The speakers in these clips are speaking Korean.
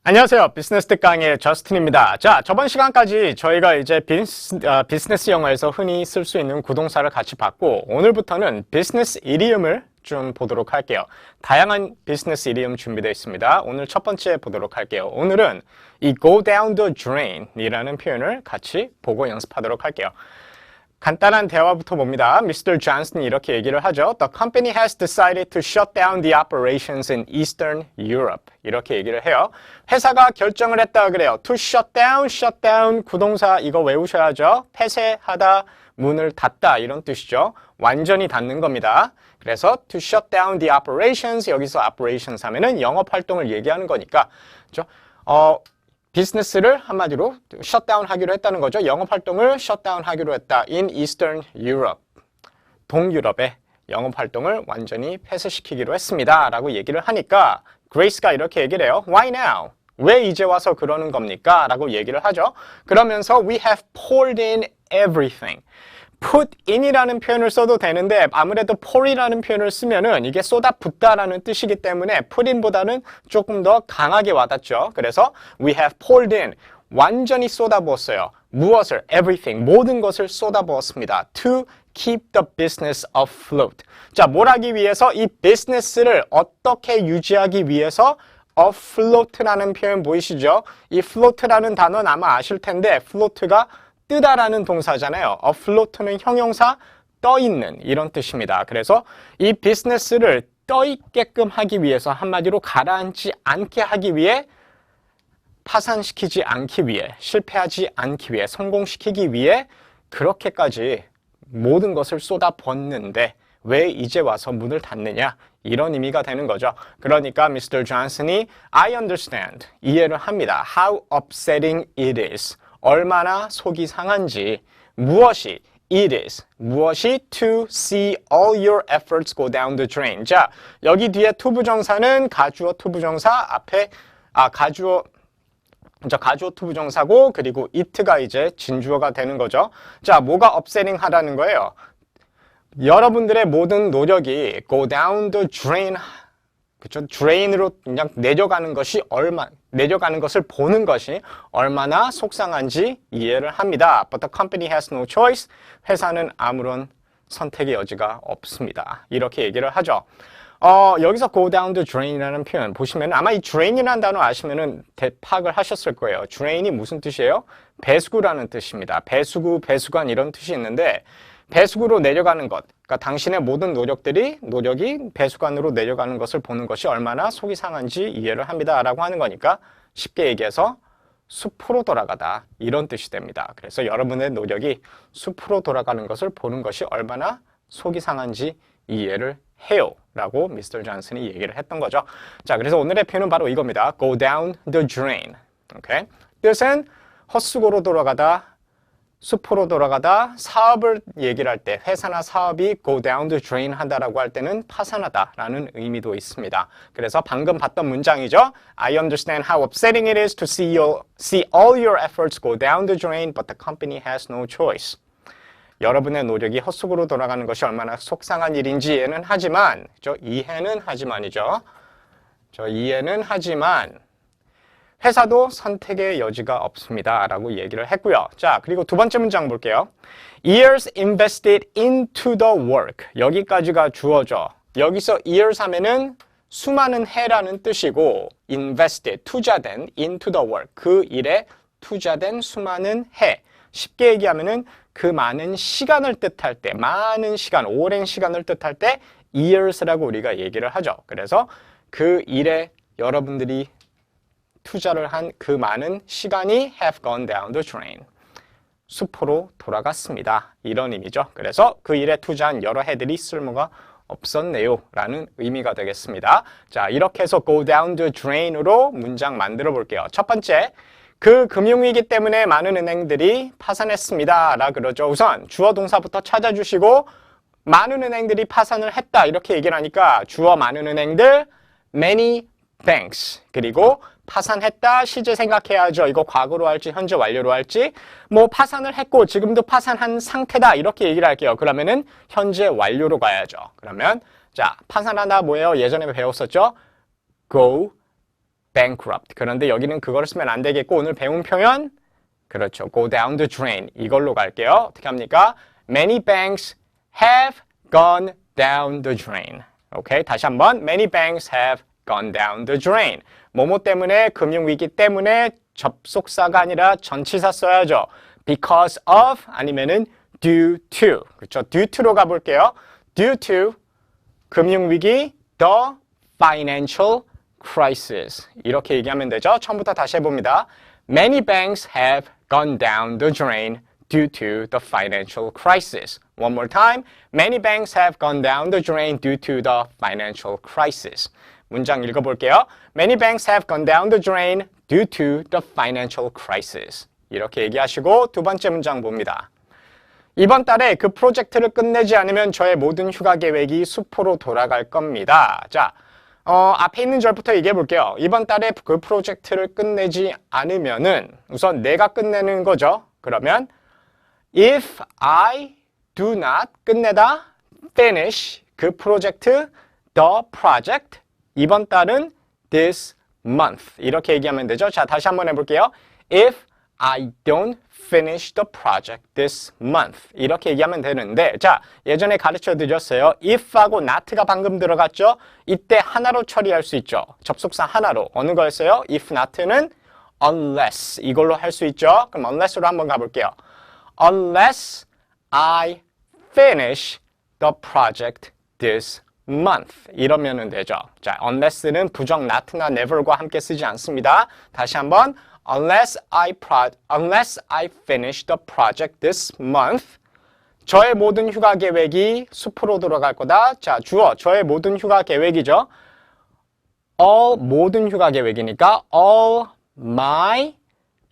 안녕하세요. 비즈니스 특강의 저스틴입니다. 자, 저번 시간까지 저희가 이제 비즈니스 영어에서 흔히 쓸 수 있는 구동사를 같이 봤고, 오늘부터는 비즈니스 이디엄을 좀 보도록 할게요. 다양한 비즈니스 이디엄 준비되어 있습니다. 오늘 첫 번째 보도록 할게요. 오늘은 이 go down the drain 이라는 표현을 같이 보고 연습하도록 할게요. 간단한 대화부터 봅니다. Mr. Johnson이 이렇게 얘기를 하죠. The company has decided to shut down the operations in Eastern Europe. 이렇게 얘기를 해요. 회사가 결정을 했다 그래요. To shut down 구동사 이거 외우셔야죠. 폐쇄하다, 문을 닫다 이런 뜻이죠. 완전히 닫는 겁니다. 그래서 to shut down the operations 여기서 operations 하면은 영업 활동을 얘기하는 거니까 그렇죠? 비즈니스를 한마디로 셧다운 하기로 했다는 거죠. 영업활동을 셧다운 하기로 했다. In Eastern Europe. 동유럽의 영업활동을 완전히 폐쇄시키기로 했습니다. 라고 얘기를 하니까 그레이스가 이렇게 얘기를 해요. Why now? 왜 이제 와서 그러는 겁니까? 라고 얘기를 하죠. 그러면서 We have poured in everything. put in이라는 표현을 써도 되는데 아무래도 pour이라는 표현을 쓰면은 이게 쏟아붓다라는 뜻이기 때문에 put in보다는 조금 더 강하게 와닿죠. 그래서 we have poured in 완전히 쏟아부었어요. 무엇을? everything 모든 것을 쏟아부었습니다. to keep the business afloat. 자, 뭘 하기 위해서? 이 비즈니스를 어떻게 유지하기 위해서 afloat라는 표현 보이시죠? 이 float라는 단어는 아마 아실 텐데 float가 뜨다라는 동사잖아요. afloat는 형용사 떠있는 이런 뜻입니다. 그래서 이 비즈니스를 떠있게끔 하기 위해서 한마디로 가라앉지 않게 하기 위해 파산시키지 않기 위해 실패하지 않기 위해 성공시키기 위해 그렇게까지 모든 것을 쏟아붓는데 왜 이제 와서 문을 닫느냐 이런 의미가 되는 거죠. 그러니까 Mr. Johnson이 I understand 이해를 합니다. How upsetting it is 얼마나 속이 상한지 무엇이 it is 무엇이 to see all your efforts go down the drain. 자, 여기 뒤에 투부정사는 가주어 투부정사 앞에 가주어 투부정사고 그리고 it가 이제 진주어가 되는 거죠. 자, 뭐가 upsetting 하다는 거예요? 여러분들의 모든 노력이 go down the drain 그쵸? drain으로 그냥 내려가는 것을 보는 것이 얼마나 속상한지 이해를 합니다. But the company has no choice. 회사는 아무런 선택의 여지가 없습니다. 이렇게 얘기를 하죠. 여기서 go down the drain이라는 표현 보시면 아마 이 drain이라는 단어 아시면은 파악을 하셨을 거예요. drain이 무슨 뜻이에요? 배수구라는 뜻입니다. 배수구, 배수관 이런 뜻이 있는데 배수구로 내려가는 것, 그러니까 당신의 모든 노력이 배수관으로 내려가는 것을 보는 것이 얼마나 속이 상한지 이해를 합니다. 라고 하는 거니까 쉽게 얘기해서 숲으로 돌아가다 이런 뜻이 됩니다. 그래서 여러분의 노력이 숲으로 돌아가는 것을 보는 것이 얼마나 속이 상한지 이해를 해요. 라고 미스터 존슨이 얘기를 했던 거죠. 자, 그래서 오늘의 표현은 바로 이겁니다. Go down the drain. 오케이? 뜻은 헛수고로 돌아가다, 숲으로 돌아가다, 사업을 얘기를 할 때 회사나 사업이 go down the drain 한다라고 할 때는 파산하다라는 의미도 있습니다. 그래서 방금 봤던 문장이죠. I understand how upsetting it is to see all your efforts go down the drain, but the company has no choice. 여러분의 노력이 헛수고로 돌아가는 것이 얼마나 속상한 일인지 이해는 하지만, 이해는 하지만 회사도 선택의 여지가 없습니다. 라고 얘기를 했고요. 자, 그리고 두 번째 문장 볼게요. Years invested into the work. 여기까지가 주어져. 여기서 years 하면은 수많은 해라는 뜻이고 invested, 투자된 into the work. 그 일에 투자된 수많은 해. 쉽게 얘기하면은 그 많은 시간을 뜻할 때, 많은 시간, 오랜 시간을 뜻할 때 years라고 우리가 얘기를 하죠. 그래서 그 일에 여러분들이 투자를 한 그 많은 시간이 have gone down the drain. 숲으로 돌아갔습니다. 이런 의미죠. 그래서 그 일에 투자한 여러 해들이 쓸모가 없었네요. 라는 의미가 되겠습니다. 자, 이렇게 해서 go down the drain으로 문장 만들어 볼게요. 첫 번째, 그 금융위기 때문에 많은 은행들이 파산했습니다. 라 그러죠. 우선 주어 동사부터 찾아주시고 많은 은행들이 파산을 했다. 이렇게 얘기를 하니까 주어 많은 은행들, many banks. 그리고 파산했다 시제 생각해야죠. 이거 과거로 할지 현재 완료로 할지 뭐 파산을 했고 지금도 파산한 상태다 이렇게 얘기를 할게요. 그러면은 현재 완료로 가야죠. 그러면 자 파산하다 뭐예요? 예전에 배웠었죠? go bankrupt. 그런데 여기는 그걸 쓰면 안 되겠고 오늘 배운 표현 그렇죠. go down the drain. 이걸로 갈게요. 어떻게 합니까? Many banks have gone down the drain. 오케이. 다시 한번 many banks have gone down the drain. 뭐뭐 때문에 금융위기 때문에 접속사가 아니라 전치사 써야죠. because of 아니면은 due to. 그렇죠. due to로 가볼게요. due to 금융위기 the financial crisis. 이렇게 얘기하면 되죠. 처음부터 다시 해봅니다. Many banks have gone down the drain due to the financial crisis. One more time. Many banks have gone down the drain due to the financial crisis. 문장 읽어볼게요. Many banks have gone down the drain due to the financial crisis. 이렇게 얘기하시고 두 번째 문장 봅니다. 이번 달에 그 프로젝트를 끝내지 않으면 저의 모든 휴가 계획이 수포로 돌아갈 겁니다. 자, 앞에 있는 절부터 얘기해 볼게요. 이번 달에 그 프로젝트를 끝내지 않으면은 우선 내가 끝내는 거죠. 그러면 if I do not 끝내다 finish 그 프로젝트 the project 이번 달은 this month 이렇게 얘기하면 되죠. 자, 다시 한번 해볼게요. If I don't finish the project this month 이렇게 얘기하면 되는데 자, 예전에 가르쳐 드렸어요. if하고 not가 방금 들어갔죠. 이때 하나로 처리할 수 있죠. 접속사 하나로. 어느 거였어요? if not는 unless 이걸로 할 수 있죠. 그럼 unless로 한번 가볼게요. Unless I finish the project this month 이러면 되죠. 자, unless는 부정 not나 never과 함께 쓰지 않습니다. 다시 한번 Unless I finish the project this month 저의 모든 휴가 계획이 숲으로 돌아갈 거다. 자, 주어 저의 모든 휴가 계획이죠. all 모든 휴가 계획이니까 all my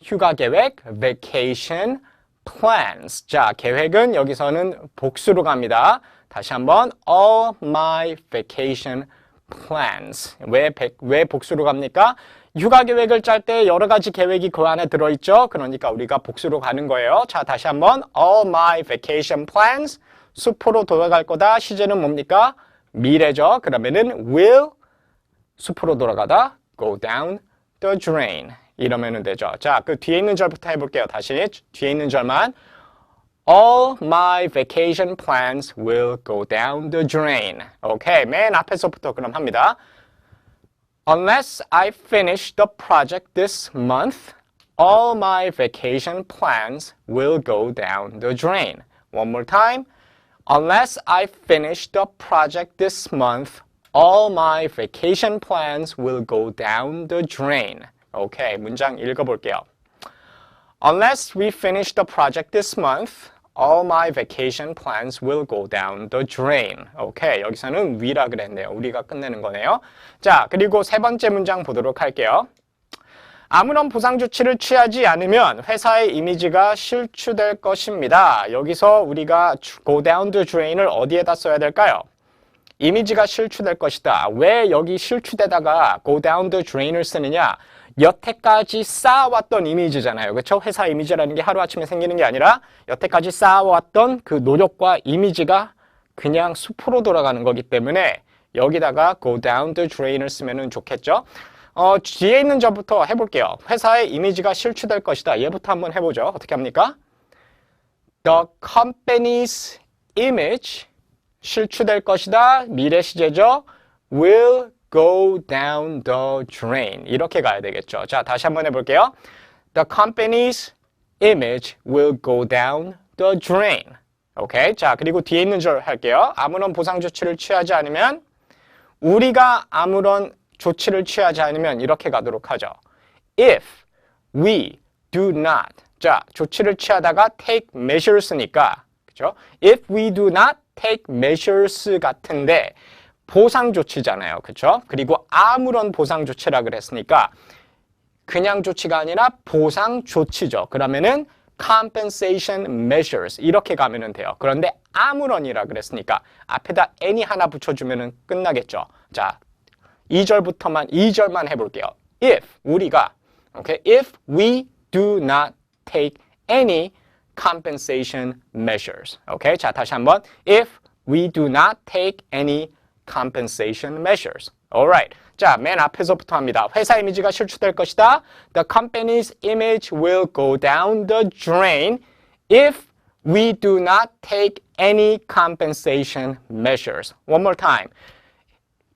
휴가 계획 vacation plans. 자, 계획은 여기서는 복수로 갑니다. 다시 한번 all my vacation plans. 왜 복수로 갑니까? 휴가 계획을 짤 때 여러 가지 계획이 그 안에 들어있죠. 그러니까 우리가 복수로 가는 거예요. 자, 다시 한번 all my vacation plans 숲으로 돌아갈 거다. 시제는 뭡니까? 미래죠. 그러면은 will 숲으로 돌아가다 go down the drain 이러면 되죠. 자, 그 뒤에 있는 절부터 해볼게요. 다시 뒤에 있는 절만 all my vacation plans will go down the drain. 오케이, 맨 앞에서부터 그럼 합니다. Unless I finish the project this month, all my vacation plans will go down the drain. One more time. Unless I finish the project this month, all my vacation plans will go down the drain. 오케이, 문장 읽어볼게요. Unless we finish the project this month, all my vacation plans will go down the drain. 오케이, 여기서는 we라 그랬네요. 우리가 끝내는 거네요. 자, 그리고 세 번째 문장 보도록 할게요. 아무런 보상 조치를 취하지 않으면 회사의 이미지가 실추될 것입니다. 여기서 우리가 go down the drain을 어디에다 써야 될까요? 이미지가 실추될 것이다. 왜 여기 실추되다가 go down the drain을 쓰느냐? 여태까지 쌓아왔던 이미지잖아요. 그렇죠? 회사 이미지라는 게 하루아침에 생기는 게 아니라 여태까지 쌓아왔던 그 노력과 이미지가 그냥 숲으로 돌아가는 거기 때문에 여기다가 go down the drain을 쓰면 좋겠죠? 뒤에 있는 점부터 해볼게요. 회사의 이미지가 실추될 것이다. 얘부터 한번 해보죠. 어떻게 합니까? The company's image 실추될 것이다. 미래 시제죠. will go down the drain. 이렇게 가야 되겠죠. 자, 다시 한번 해볼게요. The company's image will go down the drain. 오케이. 자, 그리고 뒤에 있는 줄 할게요. 아무런 보상 조치를 취하지 않으면 우리가 아무런 조치를 취하지 않으면 이렇게 가도록 하죠. If we do not. 자, 조치를 취하다가 take measures니까. 그죠? If we do not take measures 같은데 보상 조치잖아요. 그렇죠? 그리고 아무런 보상 조치라 그랬으니까 그냥 조치가 아니라 보상 조치죠. 그러면은 compensation measures 이렇게 가면 돼요. 그런데 아무런이라 그랬으니까 앞에다 any 하나 붙여주면 끝나겠죠. 자, 2절만 해볼게요. If 우리가 okay, if we do not take any compensation measures. 오케이? 자, 다시 한번 if we do not take any compensation measures. Alright. 자, 맨 앞에서부터 합니다. 회사 이미지가 실추될 것이다. The company's image will go down the drain if we do not take any compensation measures. One more time.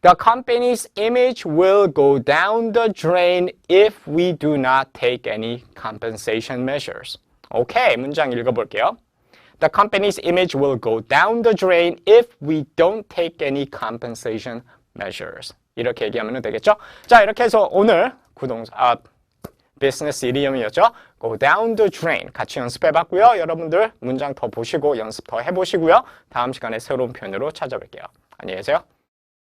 The company's image will go down the drain if we do not take any compensation measures. 오케이, 문장 읽어볼게요. The company's image will go down the drain if we don't take any compensation measures. 이렇게 얘기하면 되겠죠? 자, 이렇게 해서 오늘 비즈니스 이디엄이었죠? Go down the drain 같이 연습해봤고요. 여러분들 문장 더 보시고 연습 더 해보시고요. 다음 시간에 새로운 표현으로 찾아뵐게요. 안녕히 계세요.